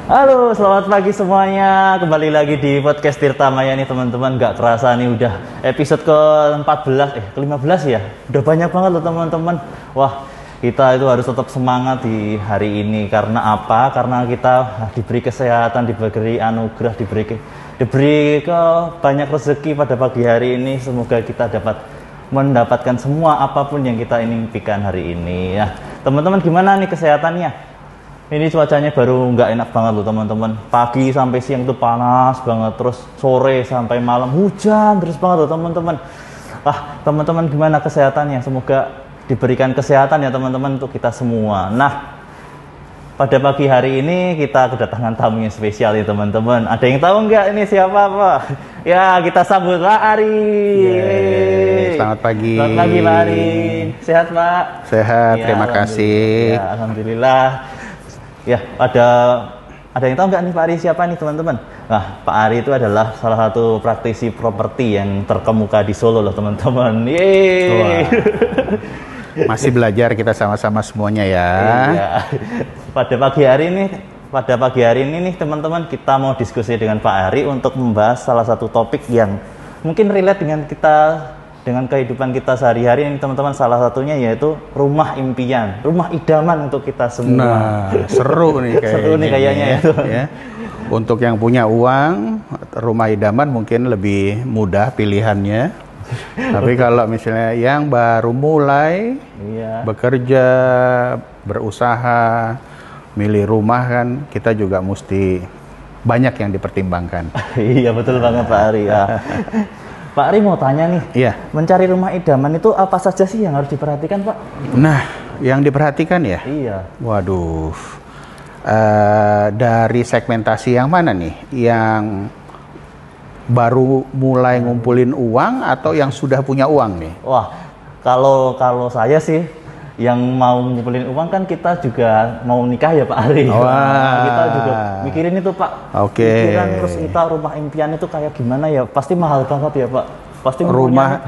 Halo, selamat pagi semuanya. Kembali lagi di podcast Tirta Maya nih teman-teman. Gak kerasa nih udah episode ke-14, ke-15 ya. Udah banyak banget loh teman-teman. Wah, kita itu harus tetap semangat di hari ini. Karena apa? Karena kita diberi kesehatan, diberi anugerah, diberi banyak rezeki pada pagi hari ini. Semoga kita dapat mendapatkan semua apapun yang kita impikan hari ini ya. Teman-teman, gimana nih kesehatannya? Ini cuacanya baru nggak enak banget loh teman-teman. Pagi sampai siang tuh panas banget, terus sore sampai malam hujan terus banget loh teman-teman. Teman-teman gimana kesehatannya? Semoga diberikan kesehatan ya teman-teman untuk kita semua. Nah, pada pagi hari ini kita kedatangan tamu yang spesial ya teman-teman. Ada yang tahu nggak ini siapa Pak? Ya, kita sambut Pak Ari. Selamat pagi. Selamat pagi Pak Ari. Sehat Pak? Sehat, Ya, terima kasih. Ya, alhamdulillah. Ya, ada yang tahu nggak nih Pak Ari siapa nih teman-teman? Nah, Pak Ari itu adalah salah satu praktisi properti yang terkemuka di Solo loh teman-teman. Yeay. Masih belajar kita sama-sama semuanya ya. Iya. Pada pagi hari ini nih teman-teman, kita mau diskusi dengan Pak Ari untuk membahas salah satu topik yang mungkin relate dengan kehidupan kita sehari-hari ini teman-teman. Salah satunya yaitu rumah impian, rumah idaman untuk kita semua. Nah, seru nih kayaknya. Seru nih kayaknya ya. Untuk yang punya uang, rumah idaman mungkin lebih mudah pilihannya. Tapi kalau misalnya yang baru mulai bekerja, berusaha, milih rumah kan, kita juga mesti banyak yang dipertimbangkan. Iya betul banget Pak Ari ya. Pak Ari mau tanya nih, mencari rumah idaman itu apa saja sih yang harus diperhatikan Pak? Nah, yang diperhatikan ya? Iya. Waduh, dari segmentasi yang mana nih? Yang baru mulai ngumpulin uang atau yang sudah punya uang nih? Wah, kalau saya sih yang mau ngumpulin uang kan kita juga mau nikah ya Pak Ari. Wah. Kita juga mikirin itu Pak. Oke. Pikiran terus kita rumah impian itu kayak gimana ya? Pasti mahal banget ya Pak. Pasti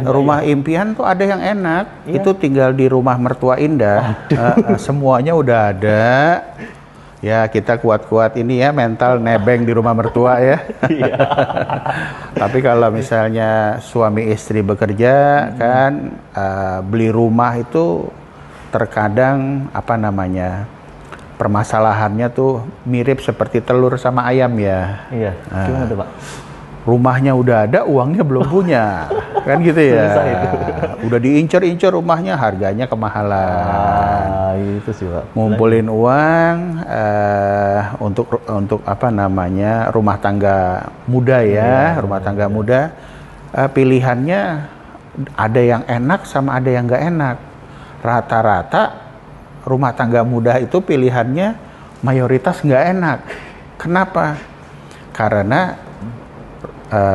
rumah impian tuh ada yang enak. Iya. Itu tinggal di rumah mertua indah. Semuanya udah ada. Ya kita kuat-kuat ini ya mental nebeng di rumah mertua ya. Tapi kalau misalnya suami istri bekerja kan beli rumah itu terkadang permasalahannya tuh mirip seperti telur sama ayam ya. Iya. Gimana tuh Pak? Rumahnya udah ada, uangnya belum punya, kan gitu ya. Udah diincer-incer rumahnya, harganya kemahalan. Itu sih Pak. Ngumpulin uang untuk rumah tangga muda ya, rumah tangga muda. Pilihannya ada yang enak sama ada yang nggak enak. Rata-rata rumah tangga muda itu pilihannya mayoritas nggak enak. Kenapa? Karena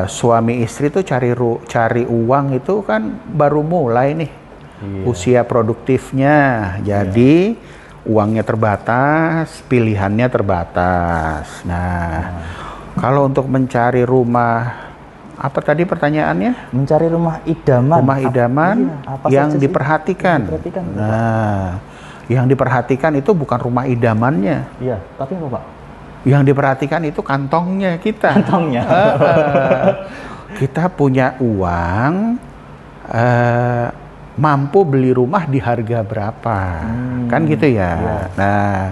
suami istri tuh cari uang itu kan baru mulai nih usia produktifnya, jadi uangnya terbatas, pilihannya terbatas. Nah, kalau untuk mencari rumah, apa tadi pertanyaannya? Mencari rumah idaman. Rumah idaman yang diperhatikan. Nah, yang diperhatikan itu bukan rumah idamannya. Iya, tapi apa Pak? Yang diperhatikan itu kantongnya kita. Kantongnya. Kita punya uang, mampu beli rumah di harga berapa, kan gitu ya. Nah,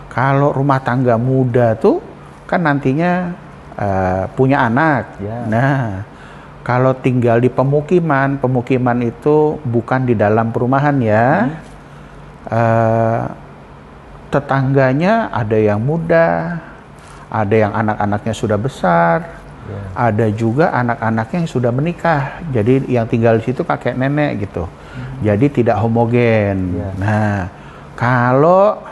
kalau rumah tangga muda tuh kan nantinya punya anak. Nah, kalau tinggal di pemukiman itu bukan di dalam perumahan ya. Tetangganya ada yang muda, ada yang anak-anaknya sudah besar, ada juga anak-anaknya yang sudah menikah. Jadi yang tinggal di situ kakek nenek gitu. Jadi tidak homogen. Nah, kalau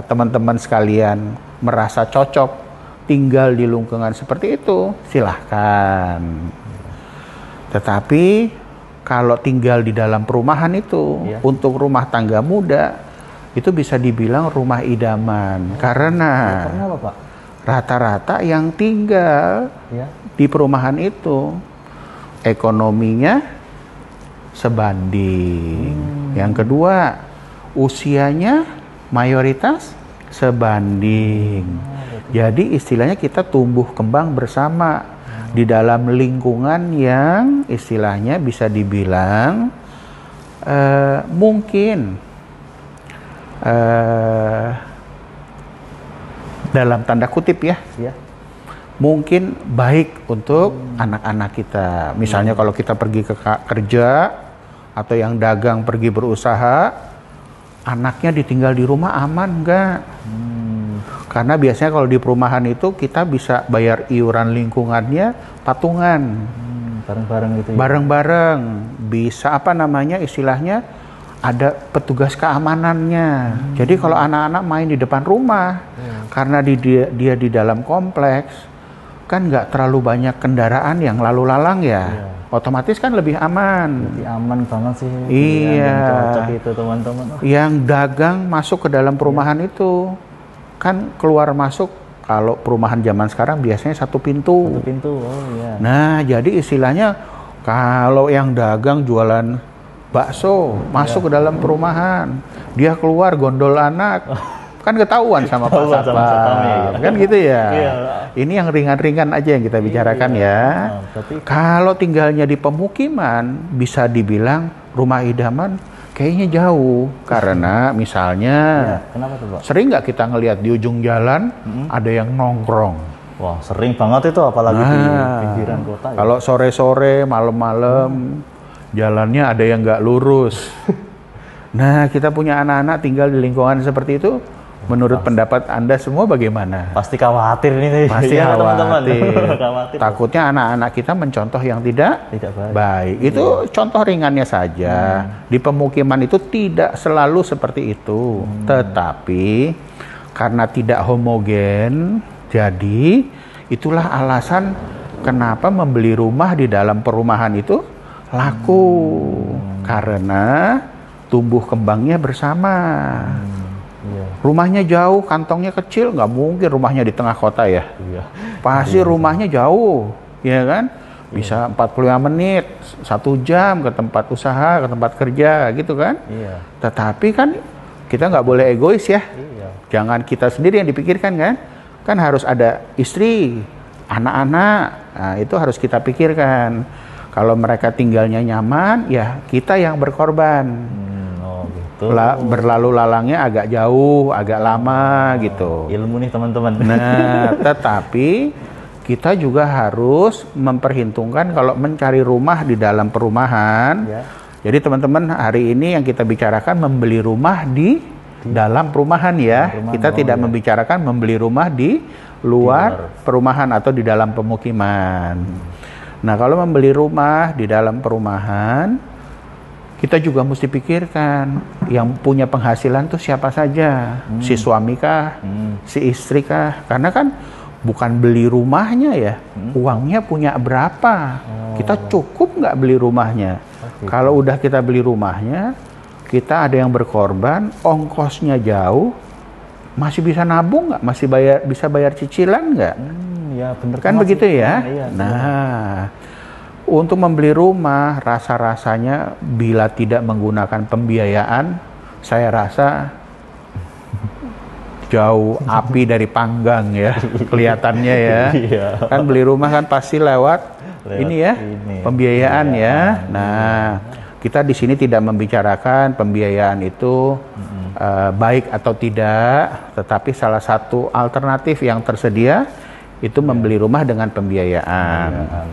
teman-teman sekalian merasa cocok tinggal di lingkungan seperti itu, silahkan. Tetapi kalau tinggal di dalam perumahan itu untuk rumah tangga muda itu bisa dibilang rumah idaman. Karena apa, Pak? Rata-rata yang tinggal di perumahan itu ekonominya sebanding. Yang kedua, usianya mayoritas sebanding. Jadi istilahnya kita tumbuh kembang bersama di dalam lingkungan yang istilahnya bisa dibilang mungkin dalam tanda kutip ya, mungkin baik untuk anak-anak kita. Misalnya kalau kita pergi ke kerja atau yang dagang pergi berusaha, anaknya ditinggal di rumah aman enggak? Karena biasanya kalau di perumahan itu kita bisa bayar iuran lingkungannya patungan. Bareng-bareng gitu ya? Bareng-bareng. Bisa apa namanya istilahnya ada petugas keamanannya. Jadi kalau anak-anak main di depan rumah, karena dia di dalam kompleks, kan nggak terlalu banyak kendaraan yang lalu lalang ya. Otomatis kan lebih aman. Lebih aman banget sih. Iya. Cocok itu teman-teman. Yang dagang masuk ke dalam perumahan itu kan keluar masuk, kalau perumahan zaman sekarang biasanya satu pintu. Satu pintu, oh iya. Nah, jadi istilahnya kalau yang dagang jualan bakso masuk ke dalam perumahan, dia keluar gondol anak, kan ketahuan sama Pak Satpam, kan gitu ya. Ini yang ringan-ringan aja yang kita bicarakan ya. Kalau tinggalnya di pemukiman, bisa dibilang rumah idaman kayaknya jauh, karena misalnya kenapa tuh, Pak? Sering nggak kita ngelihat di ujung jalan ada yang nongkrong? Wah, sering banget itu, apalagi di pinggiran kota. Ya? Kalau sore-sore, malam-malam, jalannya ada yang nggak lurus. Nah, kita punya anak-anak tinggal di lingkungan seperti itu. Menurut pendapat Anda semua bagaimana? Pasti khawatir nih. Pasti ya, khawatir. Khawatir. Takutnya anak-anak kita mencontoh yang tidak baik. Itu contoh ringannya saja. Di pemukiman itu tidak selalu seperti itu. Tetapi karena tidak homogen, jadi itulah alasan kenapa membeli rumah di dalam perumahan itu laku. Karena tumbuh kembangnya bersama. Rumahnya jauh, kantongnya kecil, nggak mungkin rumahnya di tengah kota ya. Pasti rumahnya jauh, ya kan? Bisa 45 menit, 1 jam ke tempat usaha, ke tempat kerja, gitu kan? Tetapi kan kita nggak boleh egois ya. Jangan kita sendiri yang dipikirkan kan? Kan harus ada istri, anak-anak, nah, itu harus kita pikirkan. Kalau mereka tinggalnya nyaman, ya kita yang berkorban. Berlalu lalangnya agak jauh, agak lama gitu. Ilmu nih teman-teman. Nah, tetapi kita juga harus memperhitungkan kalau mencari rumah di dalam perumahan. Jadi teman-teman, hari ini yang kita bicarakan membeli rumah di dalam perumahan ya. Kita tidak membicarakan membeli rumah di luar perumahan atau di dalam pemukiman. Nah, kalau membeli rumah di dalam perumahan, kita juga mesti pikirkan yang punya penghasilan tuh siapa saja, si suami kah, si istri kah, karena kan bukan beli rumahnya ya, uangnya punya berapa, kita cukup nggak beli rumahnya. Kalau udah kita beli rumahnya, kita ada yang berkorban, ongkosnya jauh, masih bisa nabung nggak, masih bisa bayar cicilan nggak? Ya bener kan begitu ya. Iya, nah. Untuk membeli rumah, rasa-rasanya bila tidak menggunakan pembiayaan, saya rasa jauh api dari panggang ya, kelihatannya ya. Kan beli rumah kan pasti lewat ini ya, pembiayaan ya. Nah, kita di sini tidak membicarakan pembiayaan itu baik atau tidak, tetapi salah satu alternatif yang tersedia itu membeli rumah dengan pembiayaan,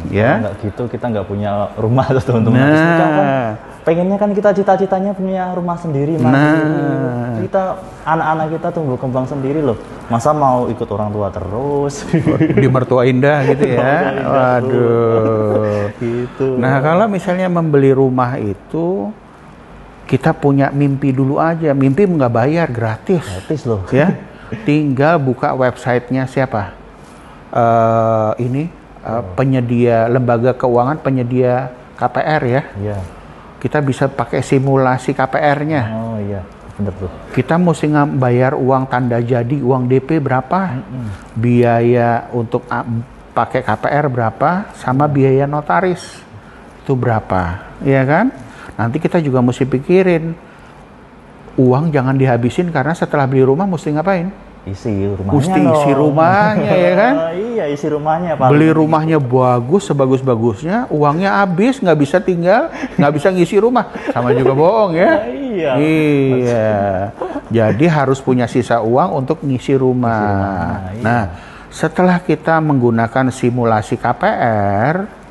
ya. Nggak gitu, kita nggak punya rumah tuh teman-teman. Nah, pengennya kan kita cita-citanya punya rumah sendiri, kita anak-anak kita tumbuh kembang sendiri loh. Masa mau ikut orang tua terus? Di mertua indah gitu ya. Waduh. Gitu. Nah, kalau misalnya membeli rumah itu kita punya mimpi dulu aja. Mimpi nggak bayar, gratis. Gratis loh. Ya. Tinggal buka websitenya siapa? Penyedia lembaga keuangan penyedia KPR ya. Kita bisa pakai simulasi KPR-nya. Oh iya, bener tuh. Kita mesti bayar uang tanda jadi, uang DP berapa, biaya untuk pakai KPR berapa, sama biaya notaris itu berapa, ya kan? Nanti kita juga mesti pikirin uang jangan dihabisin karena setelah beli rumah mesti ngapain? isi rumahnya. Mesti isi rumahnya ya kan? Iya, isi rumahnya. Beli rumahnya bagus, sebagus-bagusnya, uangnya habis, nggak bisa tinggal, nggak bisa ngisi rumah, sama juga bohong ya. Iya. Iya. Jadi harus punya sisa uang untuk ngisi rumah. Iya. Nah, setelah kita menggunakan simulasi KPR,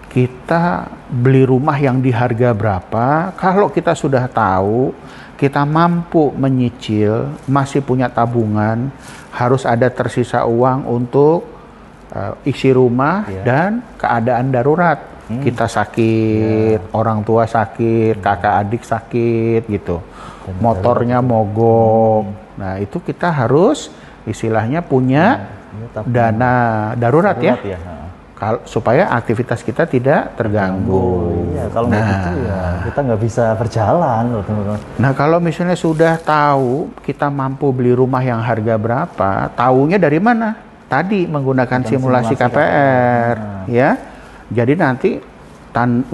kita beli rumah yang di harga berapa. Kalau kita sudah tahu, kita mampu menyicil, masih punya tabungan, harus ada tersisa uang untuk isi rumah dan keadaan darurat. Kita sakit, orang tua sakit, kakak adik sakit gitu. Motornya mogok. Nah, itu kita harus istilahnya punya dana darurat ya. Supaya aktivitas kita tidak terganggu. Iya, kalau nggak gitu ya kita nggak bisa berjalan loh teman-teman. Nah, kalau misalnya sudah tahu kita mampu beli rumah yang harga berapa, tahunya dari mana? Tadi menggunakan simulasi KPR, ya. Jadi nanti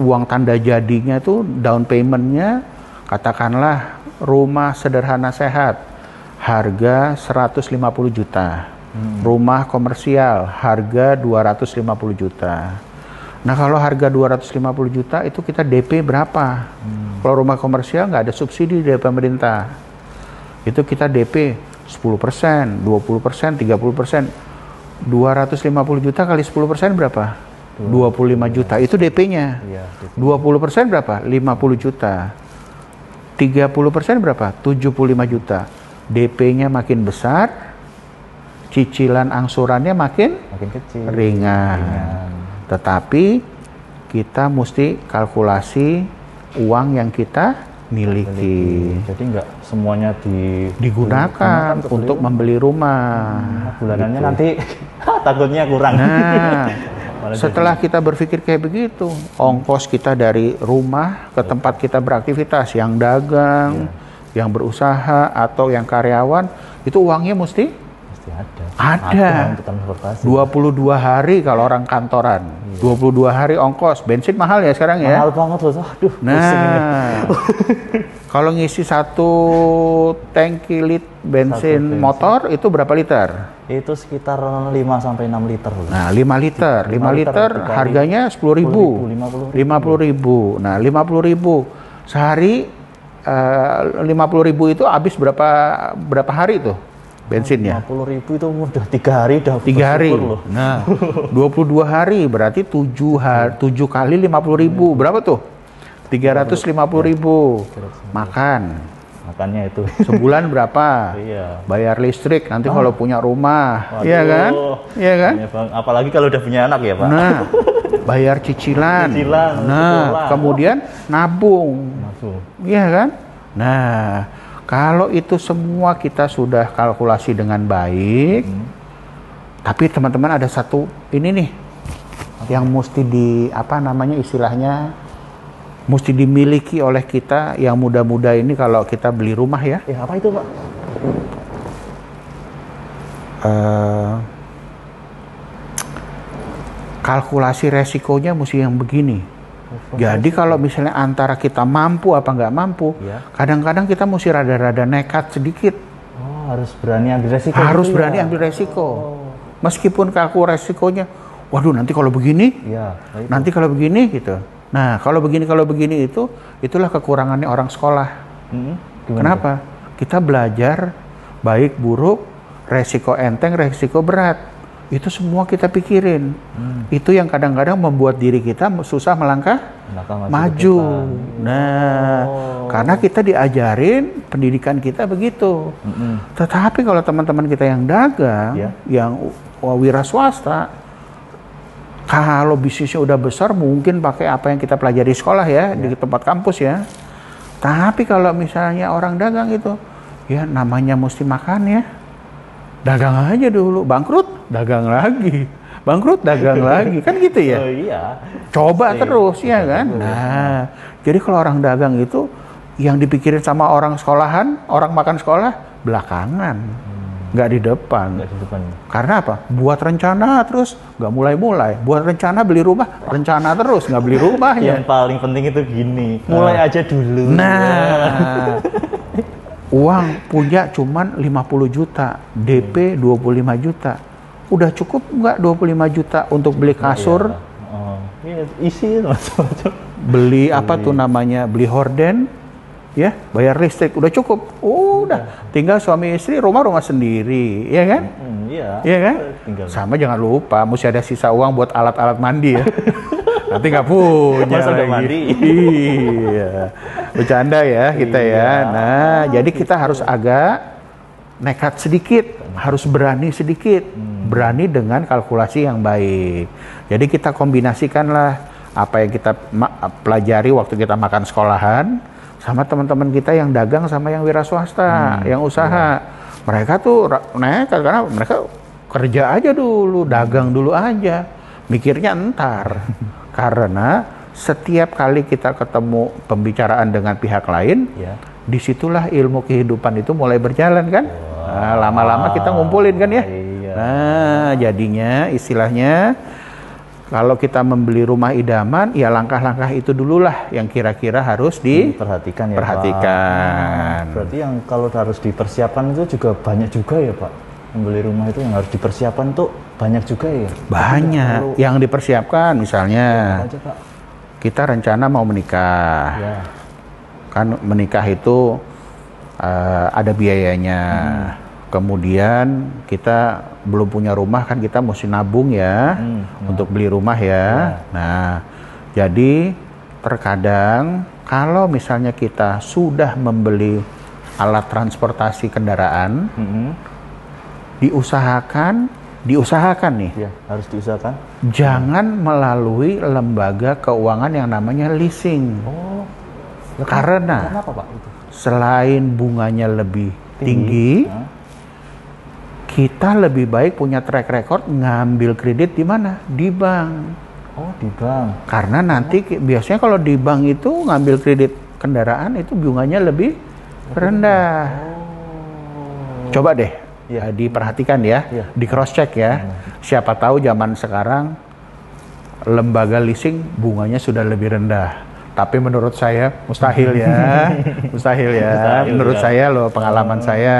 uang tanda jadinya tuh down paymentnya, katakanlah rumah sederhana sehat, harga 150 juta. Rumah komersial harga 250 juta. Nah, kalau harga 250 juta itu kita DP berapa? Kalau rumah komersial nggak ada subsidi dari pemerintah. Itu kita DP 10%, 20%, 30%. 250 juta kali 10% berapa? 25 juta. Itu DP-nya. 20% berapa? 50 juta. 30% berapa? 75 juta. DP-nya makin besar, cicilan angsurannya makin kecil, ringan. Tetapi kita mesti kalkulasi uang yang kita miliki. Jadi nggak semuanya digunakan untuk membeli rumah. Bulanannya gitu. Nanti takutnya kurang. Nah, setelah kita berpikir kayak begitu, ongkos kita dari rumah ke tempat kita beraktivitas, yang dagang, yang berusaha atau yang karyawan, itu uangnya mesti ada. Untuk transportasi. 22 hari kalau orang kantoran. 22 hari ongkos. Bensin mahal ya sekarang ya? Mahal banget loh. Aduh, nah, kalau ngisi satu tangki bensin motor itu berapa liter? Itu sekitar 5-6 liter. Nah, 5 liter. 5 liter harganya 10.000. 50.000. Nah, 50.000 sehari, 50.000 itu habis berapa hari tuh? Bensinnya 50.000 itu udah 3 hari udah 3 hari loh. Nah, 22 hari berarti 7 kali 50.000 berapa tuh? 350.000. Makannya itu sebulan berapa? Bayar listrik nanti kalau punya rumah. Iya kan? Iya kan? Apalagi kalau udah punya anak ya, Pak. Nah, bayar cicilan. Nah, kemudian nabung. Iya kan? Nah, kalau itu semua kita sudah kalkulasi dengan baik, tapi teman-teman ada satu ini nih yang mesti istilahnya mesti dimiliki oleh kita yang muda-muda ini kalau kita beli rumah ya. Apa itu, Pak? Kalkulasi resikonya mesti yang begini. Jadi kalau misalnya antara kita mampu apa nggak mampu, kadang-kadang kita mesti rada-rada nekat sedikit. Harus berani ambil resiko. Harus berani ambil resiko. Meskipun kalkulasi resikonya, waduh nanti kalau begini, nanti kalau begini gitu. Nah, kalau begini itulah kekurangannya orang sekolah. Kenapa? Kita belajar baik buruk, resiko enteng, resiko berat. Itu semua kita pikirin. Itu yang kadang-kadang membuat diri kita susah melangkah maju. Nah, karena kita diajarin pendidikan kita begitu. Tetapi kalau teman-teman kita yang dagang, yang wira swasta, kalau bisnisnya udah besar mungkin pakai apa yang kita pelajari di sekolah ya, di tempat kampus ya. Tapi kalau misalnya orang dagang itu, ya namanya mesti makan ya. Dagang aja dulu, bangkrut, dagang lagi. Bangkrut, dagang lagi. Kan gitu ya? Coba terus, ya kan? Nah, jadi kalau orang dagang itu, yang dipikirin sama orang sekolahan, orang makan sekolah, belakangan. Nggak di depan. Karena apa? Buat rencana terus, nggak mulai-mulai. Buat rencana beli rumah, rencana terus, nggak beli rumahnya. Yang paling penting itu gini, mulai aja dulu. Nah, Uang punya cuman 50 juta, DP 25 juta. Udah cukup nggak 25 juta untuk beli kasur? Iya. Isi macam-macam. Beli apa tuh namanya? Beli horden, ya, bayar listrik, udah cukup. Udah, tinggal suami istri rumah sendiri, ya kan? Iya. Iya kan? Tinggal. Sama jangan lupa, mesti ada sisa uang buat alat-alat mandi ya. Nanti nggak punya Masa nggak lagi. mandi? Iya, bercanda ya kita ya. Nah, jadi kita harus agak nekat sedikit, harus berani sedikit, berani dengan kalkulasi yang baik. Jadi kita kombinasikanlah apa yang kita pelajari waktu kita makan sekolahan sama teman-teman kita yang dagang sama yang wira swasta, yang usaha. Mereka tuh nekat karena mereka kerja aja dulu, dagang dulu aja, mikirnya entar. Karena setiap kali kita ketemu pembicaraan dengan pihak lain, disitulah ilmu kehidupan itu mulai berjalan kan. Nah, lama-lama kita ngumpulin kan ya. Nah, jadinya istilahnya kalau kita membeli rumah idaman, ya langkah-langkah itu dululah yang kira-kira harus diperhatikan ya, Pak. Berarti yang kalau harus dipersiapkan itu juga banyak juga ya, Pak. Membeli rumah itu yang harus dipersiapkan tuh banyak juga ya? Banyak yang dipersiapkan, misalnya aja, Pak? Kita rencana mau menikah. Kan menikah itu ada biayanya. Kemudian kita belum punya rumah, kan kita mesti nabung ya untuk beli rumah ya. Nah, jadi terkadang kalau misalnya kita sudah membeli alat transportasi kendaraan, diusahakan nih. Harus diusahakan. Jangan melalui lembaga keuangan yang namanya leasing. Karena kenapa, Pak? selain bunganya lebih tinggi, kita lebih baik punya track record ngambil kredit di mana? Di bank. Di bank. Karena nanti biasanya kalau di bank itu ngambil kredit kendaraan itu bunganya lebih rendah. Coba deh diperhatikan ya, di cross check ya. Siapa tahu zaman sekarang lembaga leasing bunganya sudah lebih rendah. Tapi menurut saya mustahil ya, mustahil ya. Menurut saya loh, pengalaman saya.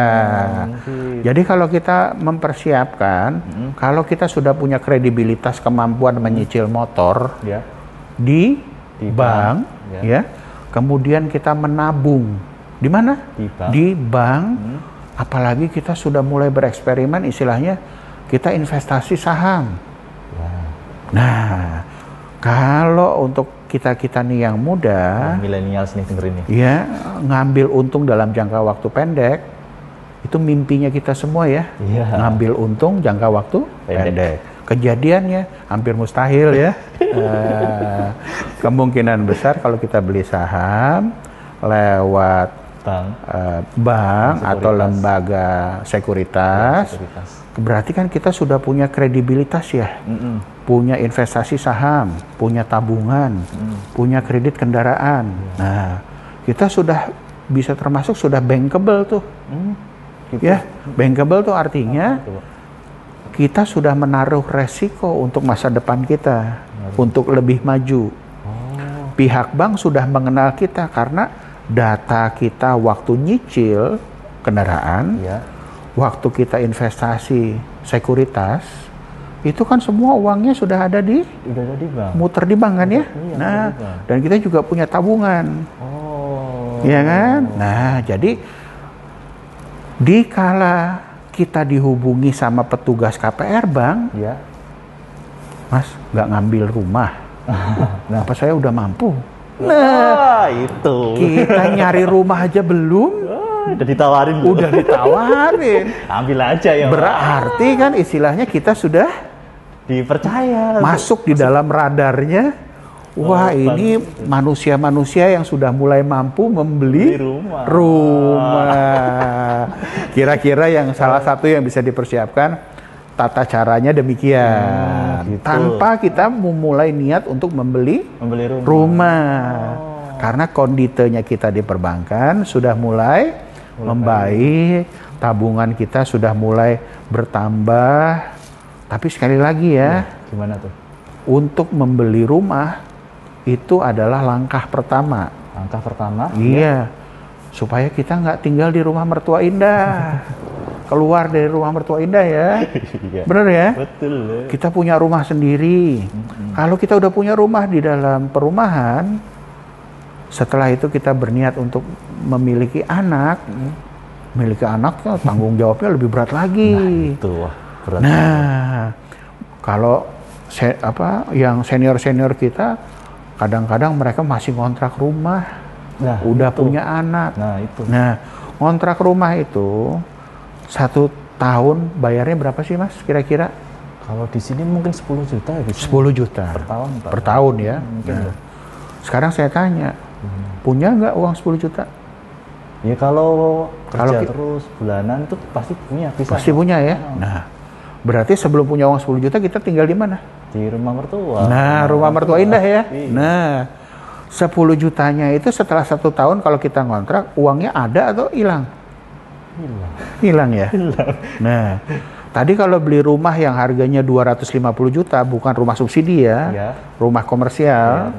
Jadi kalau kita mempersiapkan, kalau kita sudah punya kredibilitas kemampuan menyicil motor di bank, ya, kemudian kita menabung di mana? Di bank. Apalagi kita sudah mulai bereksperimen, istilahnya kita investasi saham. Nah, kalau untuk kita nih yang muda, milenial nih dengerin nih, ya, ngambil untung dalam jangka waktu pendek, itu mimpinya kita semua ya. Ngambil untung jangka waktu pendek. Kejadiannya hampir mustahil ya. Kemungkinan besar kalau kita beli saham lewat bank atau lembaga sekuritas, berarti kan kita sudah punya kredibilitas ya. Punya investasi saham, punya tabungan, punya kredit kendaraan. Nah, kita sudah bisa termasuk sudah bankable tuh. Ya, bankable tuh artinya kita sudah menaruh resiko untuk masa depan kita, untuk lebih maju. Pihak bank sudah mengenal kita karena data kita waktu nyicil kendaraan, waktu kita investasi sekuritas, itu kan semua uangnya sudah ada di bank. Muter di bank kan ya. Nah, dan kita juga punya tabungan. Iya kan? Nah, jadi dikala kita dihubungi sama petugas KPR bank, Mas, nggak ngambil rumah. Apa saya udah mampu? Nah, itu. Kita nyari rumah aja belum. Udah ditawarin. Udah ditawarin. Ambil aja ya. Berarti kan istilahnya kita sudah dipercaya. Masuk di dalam radarnya. Wah, ini manusia-manusia yang sudah mulai mampu membeli rumah. Kira-kira yang salah satu yang bisa dipersiapkan, tata caranya demikian. Tanpa kita memulai niat untuk membeli rumah. Karena konditenya kita di perbankan sudah mulai membaik, tabungan kita sudah mulai bertambah. Tapi sekali lagi ya, gimana tuh? Untuk membeli rumah itu adalah langkah pertama. Langkah pertama? Iya. supaya kita nggak tinggal di rumah mertua indah. Keluar dari rumah mertua indah ya. Bener ya? Betul. Kita punya rumah sendiri. Kalau kita udah punya rumah di dalam perumahan, setelah itu kita berniat untuk memiliki anak, memiliki anaknya tanggung jawabnya lebih berat lagi. Nah, itu wah, berat. Nah, kalau yang senior-senior kita, kadang-kadang mereka masih ngontrak rumah, udah punya anak. Nah, ngontrak rumah itu 1 tahun bayarnya berapa sih Mas kira-kira? Kalau di sini mungkin 10 juta ya bisa. 10 juta per tahun. Per tahun ya. Nah, sekarang saya tanya, punya nggak uang 10 juta? Ya kalau kerja terus bulanan itu pasti punya, bisa. Pasti punya ya. Nah, berarti sebelum punya uang 10 juta kita tinggal di mana? Di rumah mertua. Nah, rumah mertua indah ya. Iya. Nah, 10 jutanya itu setelah 1 tahun kalau kita ngontrak, uangnya ada atau hilang? Hilang ya? Hilang. Nah, tadi kalau beli rumah yang harganya 250 juta, bukan rumah subsidi ya, rumah komersial,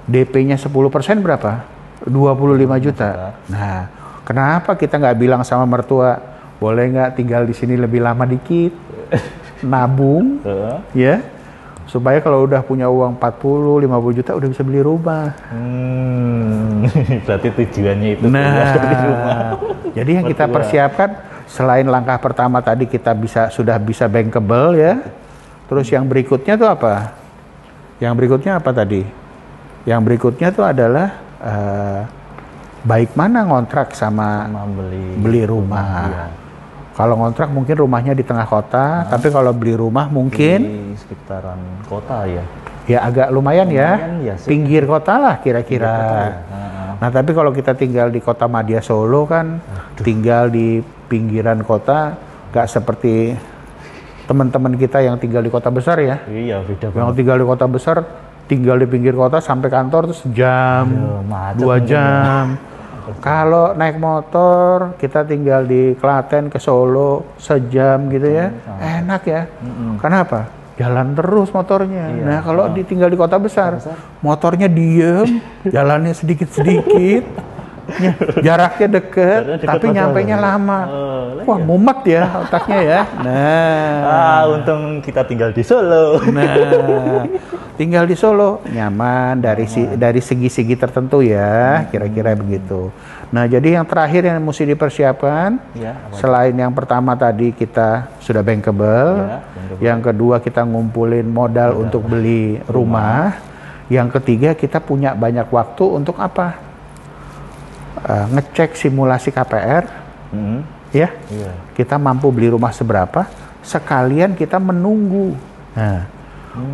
DP-nya 10% berapa? 25 juta. Nah, kenapa kita nggak bilang sama mertua, boleh nggak tinggal di sini lebih lama dikit, nabung, ya, supaya kalau udah punya uang 40-50 juta udah bisa beli rumah. Berarti tujuannya itu. Jadi yang kita persiapkan selain langkah pertama tadi kita sudah bisa bankable ya. Terus yang berikutnya tuh apa? Yang berikutnya apa tadi? Yang berikutnya tuh adalah baik mana ngontrak sama beli rumah. Iya. Kalau ngontrak mungkin rumahnya di tengah kota, tapi kalau beli rumah mungkin di sekitaran kota ya. Ya agak lumayan ya, pinggir kota lah kira-kira. Nah tapi kalau kita tinggal di kota Madya Solo kan, tinggal di pinggiran kota, gak seperti teman-teman kita yang tinggal di kota besar ya. Iya, beda banget. Yang tinggal di kota besar, tinggal di pinggir kota sampai kantor tuh sejam, 2 jam. Kalau naik motor, kita tinggal di Klaten ke Solo sejam gitu ya, enak ya. Kenapa? Jalan terus motornya. Iya. Nah kalau ditinggal di kota besar, motornya diem, jalannya sedikit-sedikit, jaraknya deket, tapi nyampainya lama. Wah mumet ya otaknya ya. Nah, untung kita tinggal di Solo. Nah, tinggal di Solo nyaman dari segi-segi tertentu ya, kira-kira begitu. Nah, jadi yang terakhir yang mesti dipersiapkan, selain yang pertama tadi kita sudah bankable, yang kedua kita ngumpulin modal untuk beli rumah, yang ketiga kita punya banyak waktu untuk apa? Ngecek simulasi KPR, ya, kita mampu beli rumah seberapa, sekalian kita menunggu. Nah,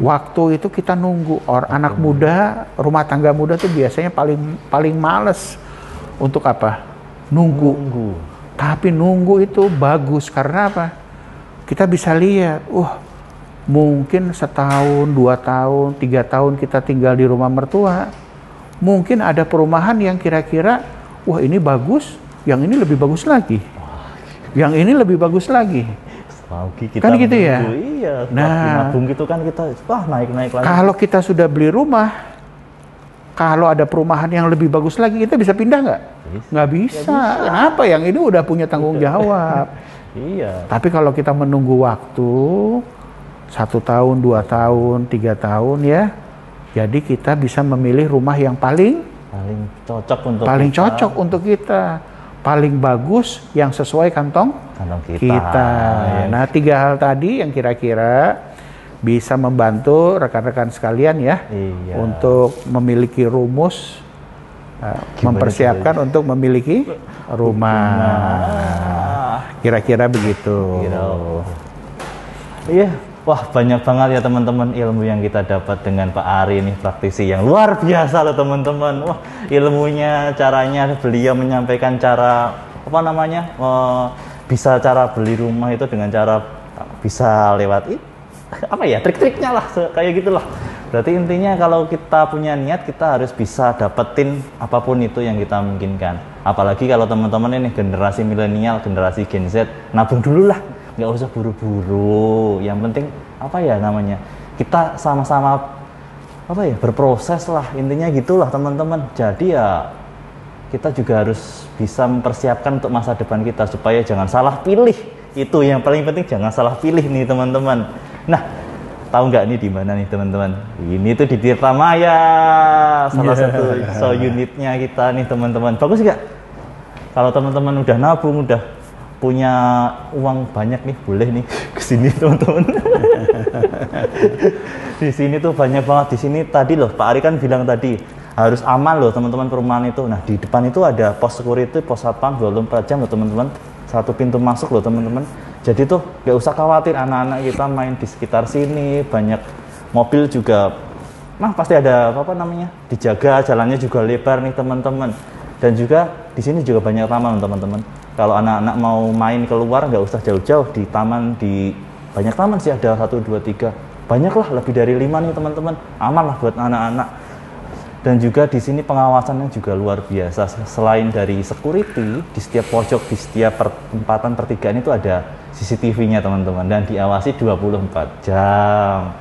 waktu itu kita nunggu. Anak muda, rumah tangga muda tuh biasanya paling males untuk apa? Nunggu. Tapi nunggu itu bagus karena apa? Kita bisa lihat, mungkin 1 tahun, 2 tahun, 3 tahun kita tinggal di rumah mertua, mungkin ada perumahan yang kira-kira, wah ini bagus, yang ini lebih bagus lagi, yang ini lebih bagus lagi. Kan gitu ya? Iya, nabung gitu kan kita, naik-naik lagi. Kalau kita sudah beli rumah, kalau ada perumahan yang lebih bagus lagi, kita bisa pindah nggak? Nggak bisa. Kenapa? Yang ini udah punya tanggung jawab. Iya. Tapi kalau kita menunggu waktu 1 tahun, 2 tahun, 3 tahun ya, jadi kita bisa memilih rumah yang paling cocok untuk kita, paling bagus yang sesuai kantong kita. Nah 3 hal tadi yang kira-kira bisa membantu rekan-rekan sekalian ya, untuk memiliki rumus, mempersiapkan untuk memiliki rumah. Kira-kira begitu. Iya, wah banyak banget ya teman-teman ilmu yang kita dapat dengan Pak Ari ini, praktisi yang luar biasa loh teman-teman. Wah ilmunya, caranya beliau menyampaikan cara bisa cara beli rumah itu dengan cara bisa lewat trik-triknya lah, kayak gitulah. Berarti intinya kalau kita punya niat, kita harus bisa dapetin apapun itu yang kita mungkinkan. Apalagi kalau teman-teman ini generasi milenial, generasi Gen Z, nabung dulu lah, nggak usah buru-buru. Yang penting kita sama-sama berproses lah, intinya gitulah teman-teman. Jadi ya kita juga harus bisa mempersiapkan untuk masa depan kita supaya jangan salah pilih. Itu yang paling penting, jangan salah pilih nih teman-teman. Nah, tahu nggak nih di mana nih teman-teman? Ini tuh di Tirta Maya, salah satu unitnya kita nih teman-teman. Bagus nggak? Kalau teman-teman udah nabung, udah punya uang banyak nih, boleh nih ke sini teman-teman. Di sini tuh banyak banget. Di sini tadi loh Pak Ari kan bilang tadi harus aman loh teman-teman perumahan itu. Nah di depan itu ada pos security, pos satpam 24 jam loh teman-teman. Satu pintu masuk loh teman-teman. Jadi tuh gak usah khawatir anak-anak kita main di sekitar sini. Banyak mobil juga, nah pasti ada apa namanya, dijaga, jalannya juga lebar nih teman-teman. Dan juga di sini juga banyak taman teman-teman. Kalau anak-anak mau main keluar nggak usah jauh-jauh, di taman, di banyak taman sih, ada 1, 2, 3, banyak lah, lebih dari 5 nih teman-teman, aman lah buat anak-anak. Dan juga di sini pengawasannya juga luar biasa. Selain dari security, di setiap pojok, di setiap perempatan pertigaan itu ada CCTV-nya teman-teman, dan diawasi 24 jam.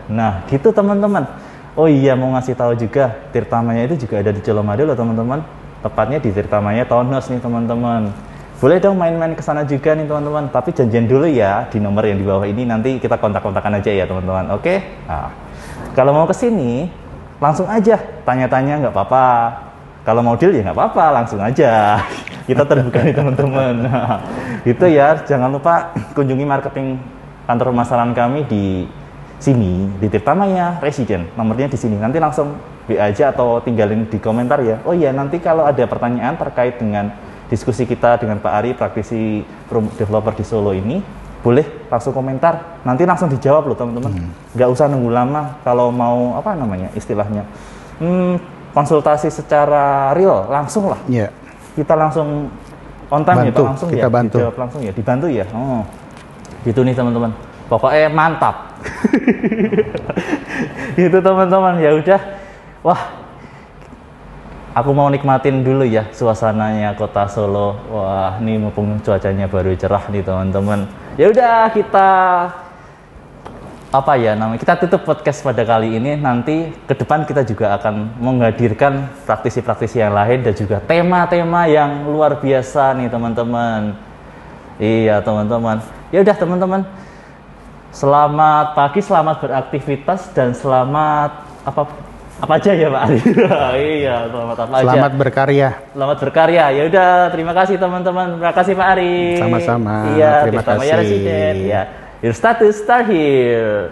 Nah gitu teman-teman. Oh iya, mau ngasih tahu juga, Tirta Maya itu juga ada di Colomadu loh teman-teman. Tepatnya di Tirta Maya Townhouse nih teman-teman. Boleh dong main-main ke sana juga nih teman-teman, tapi janjian dulu ya di nomor yang di bawah ini, nanti kita kontak-kontakan aja ya teman-teman. Oke? Nah, kalau mau ke sini langsung aja tanya-tanya, nggak apa-apa. Kalau mau deal ya nggak apa-apa, langsung aja. Kita terbuka nih teman-teman. Nah, itu ya, jangan lupa kunjungi marketing kantor pemasaran kami di sini, di Tirta Maya Resident. Nomornya di sini. Nanti langsung WA aja atau tinggalin di komentar ya. Oh iya, nanti kalau ada pertanyaan terkait dengan diskusi kita dengan Pak Ari, praktisi developer di Solo ini, boleh langsung komentar, nanti langsung dijawab loh teman-teman. Nggak usah nunggu lama kalau mau apa namanya istilahnya konsultasi secara real, langsung lah. Yeah. Kita langsung on time ya Pak, langsung kita ya, bantu. dijawab langsung ya, dibantu ya. Oh, gitu nih teman-teman. Pokoknya mantap. Gitu teman-teman, ya udah. Wah, aku mau nikmatin dulu ya suasananya kota Solo. Wah, ini mumpung cuacanya baru cerah nih teman-teman. Ya udah, kita apa ya namanya? Kita tutup podcast pada kali ini. Nanti ke depan kita juga akan menghadirkan praktisi-praktisi yang lain dan juga tema-tema yang luar biasa nih teman-teman. Iya teman-teman. Ya udah teman-teman. Selamat pagi, selamat beraktivitas, dan selamat apa aja ya Pak Ari? Iya, selamat apa aja. Selamat berkarya. Selamat berkarya. Ya udah, terima kasih teman-teman. Terima kasih Pak Ari. Sama-sama. Iya, Terima kasih. kasih. Ya, your status start here.